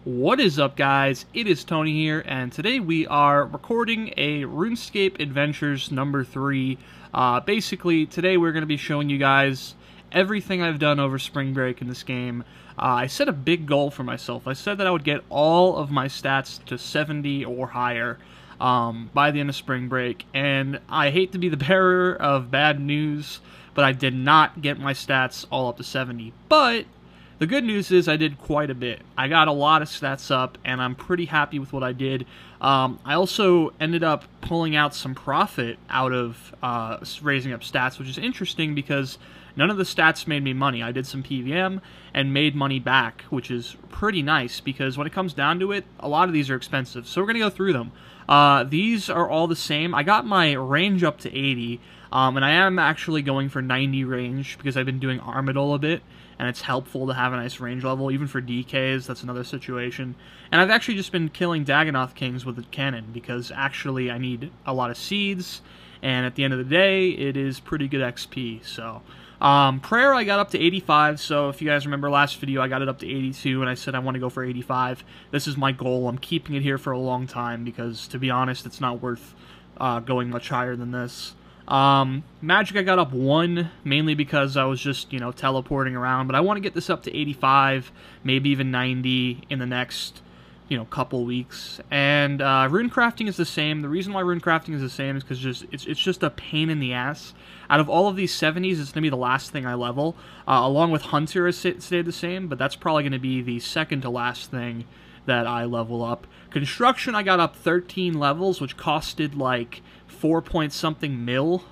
What is up, guys? It is Tony here, and today we are recording a RuneScape Adventures number 3. Basically, today we're going to be showing you guys everything I've done over spring break in this game. I set a big goal for myself. I said that I would get all of my stats to 70 or higher by the end of spring break, and I hate to be the bearer of bad news, but I did not get my stats all up to 70. But the good news is I did quite a bit. I got a lot of stats up, and I'm pretty happy with what I did. I also ended up pulling out some profit out of raising up stats, which is interesting because none of the stats made me money. I did some PVM and made money back, which is pretty nice because when it comes down to it, a lot of these are expensive. So we're going to go through them. These are all the same. I got my range up to 80, and I am actually going for 90 range because I've been doing Armadyl a bit, and it's helpful to have a nice range level, even for DKs, that's another situation. And I've actually just been killing Dagannoth Kings with the cannon, because actually I need a lot of seeds, and at the end of the day, it is pretty good XP, so. Prayer I got up to 85, so if you guys remember last video, I got it up to 82, and I said I want to go for 85. This is my goal. I'm keeping it here for a long time, because to be honest, it's not worth going much higher than this. Magic I got up 1, mainly because I was just, teleporting around, but I want to get this up to 85, maybe even 90 in the next, couple weeks. And rune crafting is the same. The reason why rune crafting is the same is because it's just a pain in the ass. Out of all of these 70s, it's going to be the last thing I level. Along with Hunter, it stayed the same, but that's probably going to be the second to last thing that I level up. Construction, I got up 13 levels, which costed like 4 point something mil.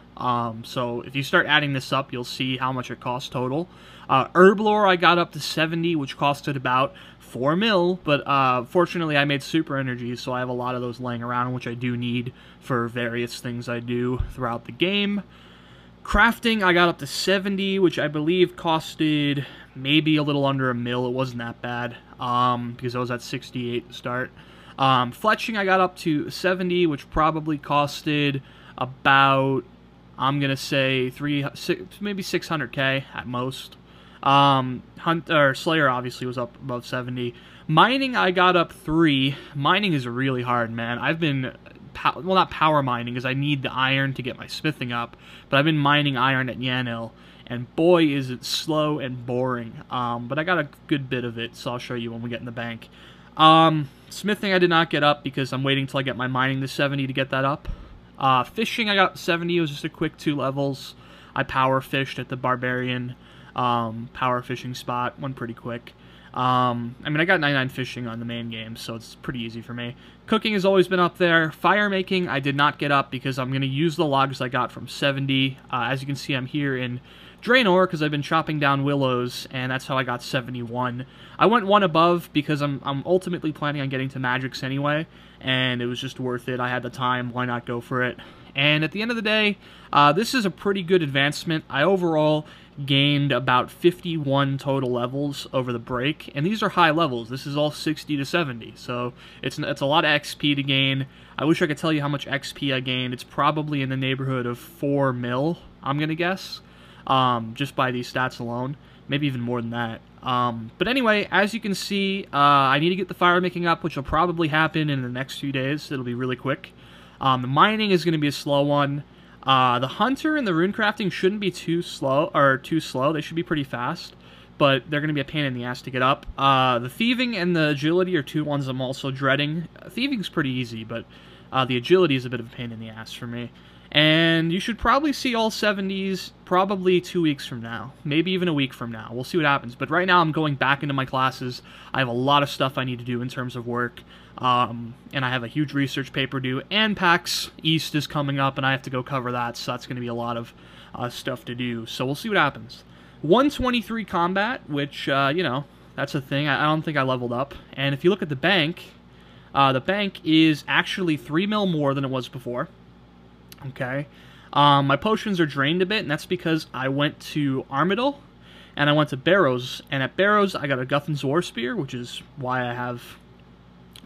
So if you start adding this up, you'll see how much it costs total. Herblore, I got up to 70, which costed about 4 mil, but fortunately I made super energies, so I have a lot of those laying around, which I do need for various things I do throughout the game. Crafting, I got up to 70, which I believe costed maybe a little under a mil. It wasn't that bad, because I was at 68 to start. Fletching, I got up to 70, which probably costed about, I'm going to say, maybe 600k at most. Slayer obviously was up above 70. Mining, I got up 3. Mining is really hard, man. I've been, well, not power mining, because I need the iron to get my smithing up, but I've been mining iron at Yanil, and boy, is it slow and boring. But I got a good bit of it, so I'll show you when we get in the bank. Smithing I did not get up because I'm waiting till I get my mining to 70 to get that up. Fishing I got up to 70, it was just a quick 2 levels. I power fished at the Barbarian power fishing spot, went pretty quick. I mean, I got 99 fishing on the main game, so it's pretty easy for me. Cooking has always been up there. Fire making I did not get up because I'm going to use the logs I got from 70. As you can see, I'm here in Draenor because I've been chopping down willows, and that's how I got 71. I went 1 above because I'm ultimately planning on getting to magics anyway, and it was just worth it. I had the time, why not go for it? And at the end of the day, this is a pretty good advancement. I overall gained about 51 total levels over the break, and these are high levels. This is all 60 to 70, so it's a lot of XP to gain. I wish I could tell you how much XP I gained. It's probably in the neighborhood of 4 mil, I'm gonna guess, just by these stats alone, maybe even more than that. But anyway, as you can see, I need to get the fire making up, which will probably happen in the next few days. It'll be really quick. The mining is going to be a slow one. The hunter and the rune crafting shouldn't be too slow. They should be pretty fast, but they're going to be a pain in the ass to get up. The thieving and the agility are 2 ones I'm also dreading. Thieving's pretty easy, but the agility is a bit of a pain in the ass for me. And you should probably see all 70s probably 2 weeks from now, maybe even a week from now. We'll see what happens. But right now I'm going back into my classes. I have a lot of stuff I need to do in terms of work, and I have a huge research paper due, and PAX East is coming up, and I have to go cover that, so that's going to be a lot of stuff to do. So we'll see what happens. 123 combat, which, that's a thing. I don't think I leveled up. And if you look at the bank is actually 3 mil more than it was before. Okay, my potions are drained a bit, and that's because I went to Armadyl, and I went to Barrows, and at Barrows I got a Guthan's War Spear, which is why I have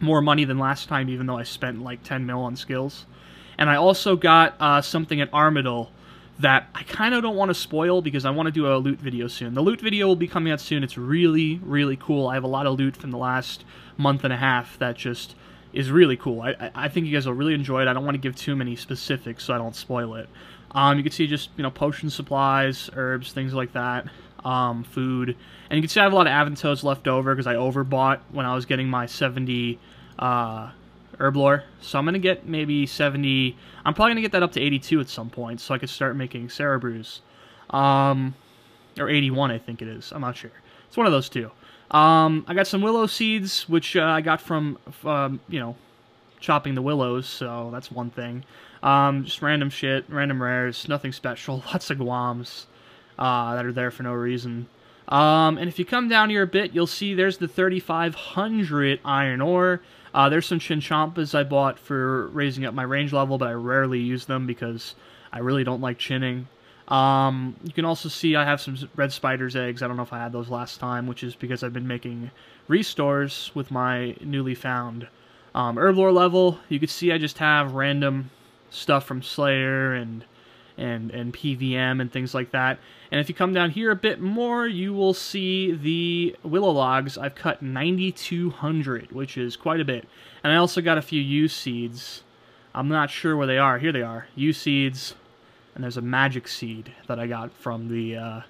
more money than last time, even though I spent like 10 mil on skills. And I also got something at Armadyl that I kind of don't want to spoil because I want to do a loot video soon. The loot video will be coming out soon. It's really, really cool. I have a lot of loot from the last month and a half that just is really cool. I think you guys will really enjoy it. I don't want to give too many specifics so I don't spoil it. You can see just, potion supplies, herbs, things like that, food. And you can see I have a lot of Avantos left over because I overbought when I was getting my 70 herb lore. So I'm going to get maybe 70... I'm probably going to get that up to 82 at some point so I could start making Sarah Brews. Or 81, I think it is. I'm not sure. It's one of those two. I got some willow seeds, which I got from, chopping the willows, so that's one thing. Just random shit, random rares, nothing special. Lots of guams that are there for no reason. And if you come down here a bit, you'll see there's the 3,500 iron ore. There's some chinchampas I bought for raising up my range level, but I rarely use them because I really don't like chinning. You can also see I have some red spider's eggs. I don't know if I had those last time, which is because I've been making restores with my newly found herb lore level. You can see I just have random stuff from Slayer and PVM and things like that. And if you come down here a bit more, you will see the willow logs. I've cut 9,200, which is quite a bit. And I also got a few yew seeds. I'm not sure where they are. Here they are. Yew seeds. And there's a magic seed that I got from the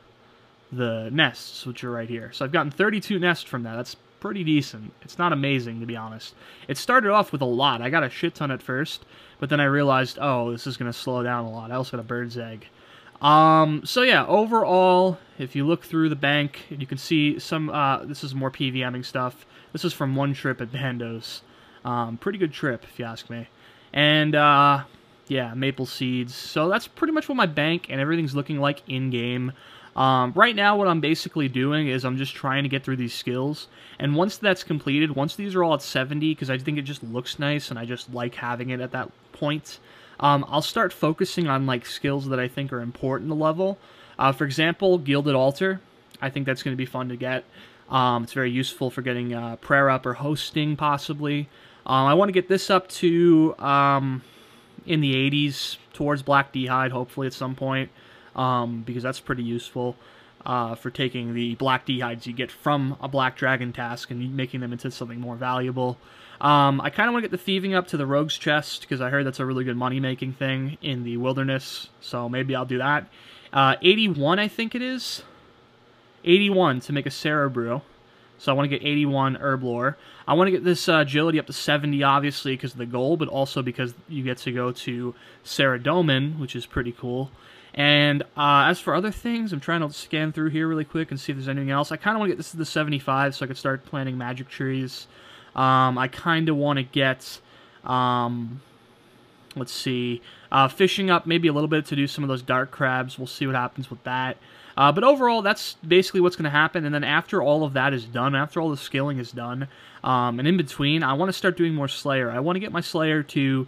nests, which are right here. So I've gotten 32 nests from that. That's pretty decent. It's not amazing, to be honest. It started off with a lot. I got a shit ton at first, but then I realized, oh, this is going to slow down a lot. I also got a bird's egg. So yeah, overall, if you look through the bank, you can see some, this is more PVMing stuff. This is from one trip at Bandos. Pretty good trip, if you ask me. And, yeah, maple seeds. So that's pretty much what my bank and everything's looking like in-game. Right now, what I'm basically doing is I'm just trying to get through these skills. And once that's completed, once these are all at 70, because I think it just looks nice and I just like having it at that point, I'll start focusing on like skills that I think are important to level. For example, Gilded Altar. I think that's going to be fun to get. It's very useful for getting prayer up or hosting, possibly. I want to get this up to in the 80s, towards Black D'hide, hopefully at some point, because that's pretty useful for taking the Black D'hides you get from a Black Dragon task and making them into something more valuable. I kind of want to get the thieving up to the Rogue's Chest, because I heard that's a really good money-making thing in the wilderness, so maybe I'll do that. 81, I think it is. 81 to make a Sarah Brew. So I want to get 81 herb lore. I want to get this agility up to 70, obviously, because of the goal, but also because you get to go to Sarah Domen, which is pretty cool. And as for other things, I'm trying to scan through here really quick and see if there's anything else. I kind of want to get this to the 75 so I can start planting magic trees. I kind of want to get, let's see, fishing up maybe a little bit to do some of those dark crabs. We'll see what happens with that. But overall, that's basically what's going to happen. And then after all of that is done, after all the scaling is done, and in between, I want to start doing more Slayer. I want to get my Slayer to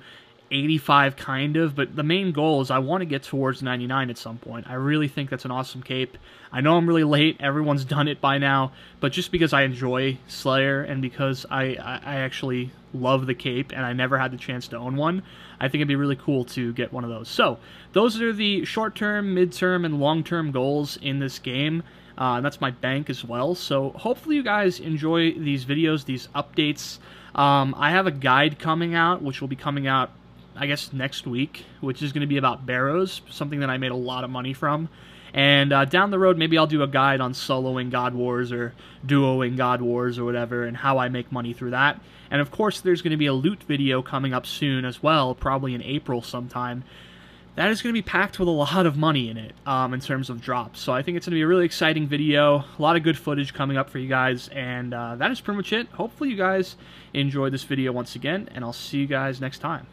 85 kind of, but the main goal is I want to get towards 99 at some point. I really think that's an awesome cape. I know I'm really late, everyone's done it by now, but just because I enjoy Slayer and because I actually love the cape and I never had the chance to own one, I think it'd be really cool to get one of those. So, those are the short-term, mid-term, and long-term goals in this game. And that's my bank as well. So hopefully you guys enjoy these videos, these updates. I have a guide coming out, which will be coming out, I guess, next week, which is going to be about Barrows, something that I made a lot of money from. And down the road, maybe I'll do a guide on soloing God Wars or duoing God Wars or whatever, and how I make money through that. And of course, there's going to be a loot video coming up soon as well, probably in April sometime. That is going to be packed with a lot of money in it, in terms of drops. So I think it's going to be a really exciting video, a lot of good footage coming up for you guys, and that is pretty much it. Hopefully you guys enjoyed this video once again, and I'll see you guys next time.